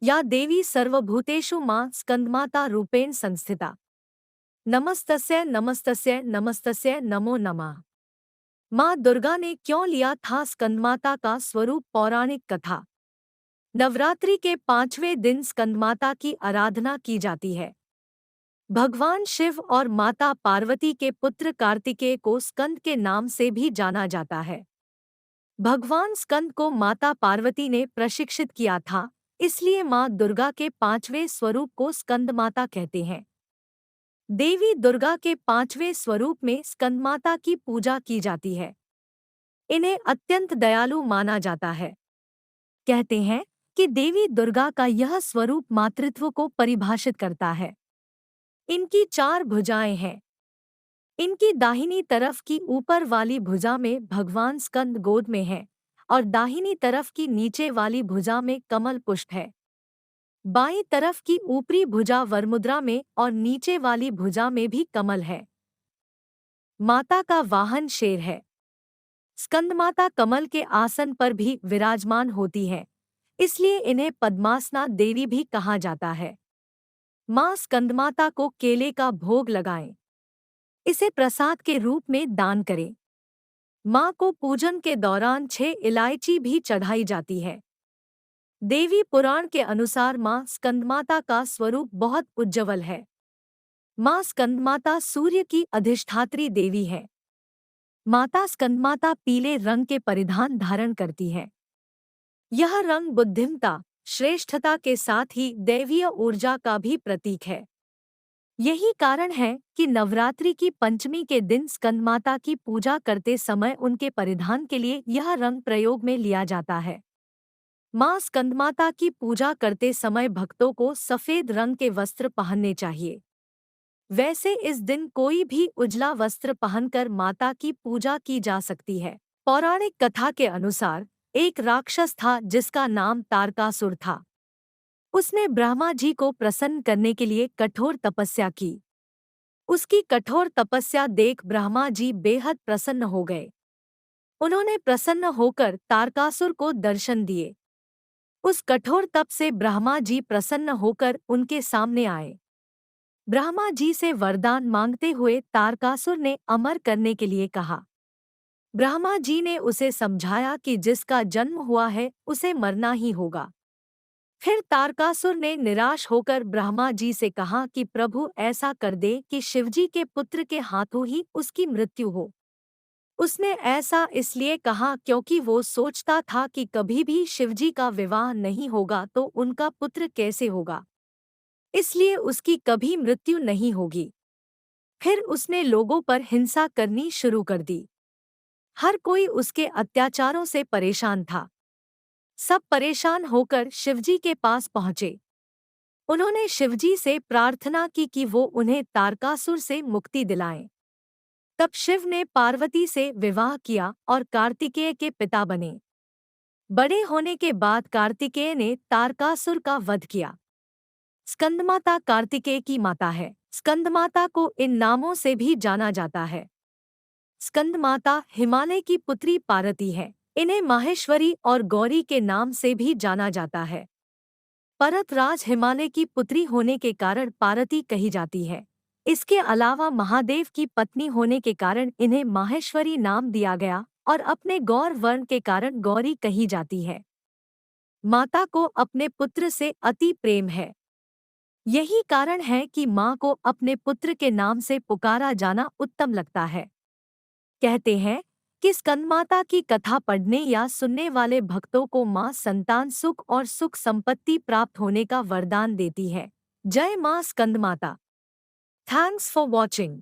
या देवी सर्वभूतेषु मां स्कंदमाता रूपेण संस्थिता। नमस्तस्य नमस्तस्य नमस्तस्य नमो नमः। माँ दुर्गा ने क्यों लिया था स्कंदमाता का स्वरूप? पौराणिक कथा। नवरात्रि के 5वें दिन स्कंदमाता की आराधना की जाती है। भगवान शिव और माता पार्वती के पुत्र कार्तिकेय को स्कंद के नाम से भी जाना जाता है। भगवान स्कंद को माता पार्वती ने प्रशिक्षित किया था, इसलिए माँ दुर्गा के 5वें स्वरूप को स्कंदमाता कहते हैं। देवी दुर्गा के 5वें स्वरूप में स्कंदमाता की पूजा की जाती है। इन्हें अत्यंत दयालु माना जाता है। कहते हैं कि देवी दुर्गा का यह स्वरूप मातृत्व को परिभाषित करता है। इनकी 4 भुजाएं हैं। इनकी दाहिनी तरफ की ऊपर वाली भुजा में भगवान स्कंद गोद में है और दाहिनी तरफ की नीचे वाली भुजा में कमल पुष्प है। बाईं तरफ की ऊपरी भुजा वरमुद्रा में और नीचे वाली भुजा में भी कमल है। माता का वाहन शेर है। स्कंदमाता कमल के आसन पर भी विराजमान होती है, इसलिए इन्हें पद्मासना देवी भी कहा जाता है। मां स्कंदमाता को केले का भोग लगाएं। इसे प्रसाद के रूप में दान करें। मां को पूजन के दौरान 6 इलायची भी चढ़ाई जाती है। देवी पुराण के अनुसार मां स्कंदमाता का स्वरूप बहुत उज्ज्वल है। मां स्कंदमाता सूर्य की अधिष्ठात्री देवी है। माता स्कंदमाता पीले रंग के परिधान धारण करती है। यह रंग बुद्धिमता, श्रेष्ठता के साथ ही दैवीय ऊर्जा का भी प्रतीक है। यही कारण है कि नवरात्रि की पंचमी के दिन स्कंदमाता की पूजा करते समय उनके परिधान के लिए यह रंग प्रयोग में लिया जाता है। मां स्कंदमाता की पूजा करते समय भक्तों को सफेद रंग के वस्त्र पहनने चाहिए। वैसे इस दिन कोई भी उजला वस्त्र पहनकर माता की पूजा की जा सकती है। पौराणिक कथा के अनुसार एक राक्षस था जिसका नाम तारकासुर था। उसने ब्रह्मा जी को प्रसन्न करने के लिए कठोर तपस्या की। उसकी कठोर तपस्या देख ब्रह्मा जी बेहद प्रसन्न हो गए। उन्होंने प्रसन्न होकर तारकासुर को दर्शन दिए। उस कठोर तप से ब्रह्मा जी प्रसन्न होकर उनके सामने आए। ब्रह्मा जी से वरदान मांगते हुए तारकासुर ने अमर करने के लिए कहा। ब्रह्मा जी ने उसे समझाया कि जिसका जन्म हुआ है उसे मरना ही होगा। फिर तारकासुर ने निराश होकर ब्रह्मा जी से कहा कि प्रभु ऐसा कर दे कि शिवजी के पुत्र के हाथों ही उसकी मृत्यु हो। उसने ऐसा इसलिए कहा क्योंकि वो सोचता था कि कभी भी शिवजी का विवाह नहीं होगा तो उनका पुत्र कैसे होगा, इसलिए उसकी कभी मृत्यु नहीं होगी। फिर उसने लोगों पर हिंसा करनी शुरू कर दी। हर कोई उसके अत्याचारों से परेशान था। सब परेशान होकर शिवजी के पास पहुंचे। उन्होंने शिवजी से प्रार्थना की कि वो उन्हें तारकासुर से मुक्ति दिलाएं। तब शिव ने पार्वती से विवाह किया और कार्तिकेय के पिता बने। बड़े होने के बाद कार्तिकेय ने तारकासुर का वध किया। स्कंदमाता कार्तिकेय की माता है। स्कंदमाता को इन नामों से भी जाना जाता है। स्कंदमाता हिमालय की पुत्री पार्वती है। इन्हें माहेश्वरी और गौरी के नाम से भी जाना जाता है। परतराज हिमालय की पुत्री होने के कारण पार्वती कही जाती है। इसके अलावा महादेव की पत्नी होने के कारण इन्हें माहेश्वरी नाम दिया गया और अपने गौर वर्ण के कारण गौरी कही जाती है। माता को अपने पुत्र से अति प्रेम है। यही कारण है कि माँ को अपने पुत्र के नाम से पुकारा जाना उत्तम लगता है। कहते हैं कि स्कंदमाता की कथा पढ़ने या सुनने वाले भक्तों को माँ संतान सुख और सुख संपत्ति प्राप्त होने का वरदान देती है। जय माँ स्कंदमाता। Thanks for watching.